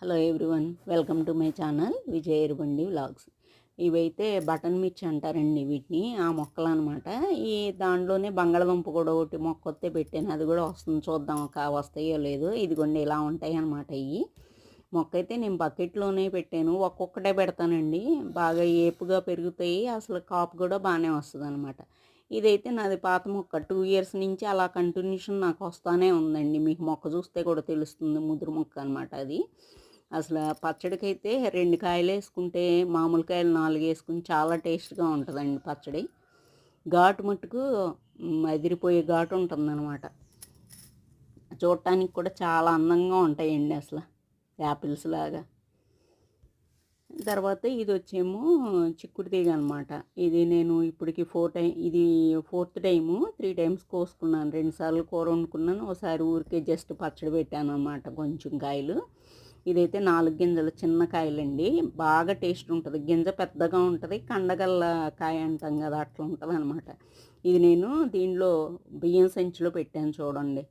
Hello everyone, welcome to my channel Vijay Erubandi vlogs. ఇవైతే button మిర్చి అంటారండి వీటిని, ఆ మొక్కలు అనమాట. ఈ దాంట్లోనే బంగాళదుంప కూడా ఒకటి మొక్క వస్తే పెట్టాను, అది కూడా వస్తుంది, చూద్దాం వస్తాయో లేదో. ఇదిగోండి ఇలా ఉంటాయి అనమాట. ఈ మొక్క అయితే నేను బకెట్లోనే పెట్టాను, ఒక్కొక్కటే పెడతానండి, బాగా ఏపుగా పెరుగుతాయి, అసలు కాపు కూడా బాగానే వస్తుంది అనమాట. ఇదైతే నాది పాత మొక్క, 2 ఇయర్స్ నుంచి అలా కంటిన్యూషన్ నాకు వస్తూనే ఉందండి. మీకు మొక్క చూస్తే కూడా తెలుస్తుంది, ముదురు మొక్క అనమాట అది. అసలు పచ్చడికైతే 2 కాయలు వేసుకుంటే, మామూలు కాయలు 4 వేసుకుని చాలా టేస్ట్గా ఉంటుందండి పచ్చడి. ఘాటు మట్టుకు అదిరిపోయే ఘాటు ఉంటుందన్నమాట. చూడటానికి కూడా చాలా అందంగా ఉంటాయండి అసలు, యాపిల్స్ లాగా. తర్వాత ఇది వచ్చేమో చిక్కుడు తీగ అనమాట. ఇది నేను ఇప్పటికి ఇది 4th టైము. 3 టైమ్స్ కోసుకున్నాను, 2 సార్లు కూర వండుకున్నాను, ఒకసారి ఊరికే జస్ట్ పచ్చడి పెట్టాను అనమాట, కొంచెం కాయలు. ఇదైతే 4 గింజలు చిన్న కాయలండి, బాగా టేస్ట్ ఉంటుంది. గింజ పెద్దగా ఉంటుంది, కండగల్ల కాయ అంటాం కదా, అట్లా ఉంటుంది అనమాట. ఇది నేను దీనిలో బియ్యం సంచిలో పెట్టాను చూడండి.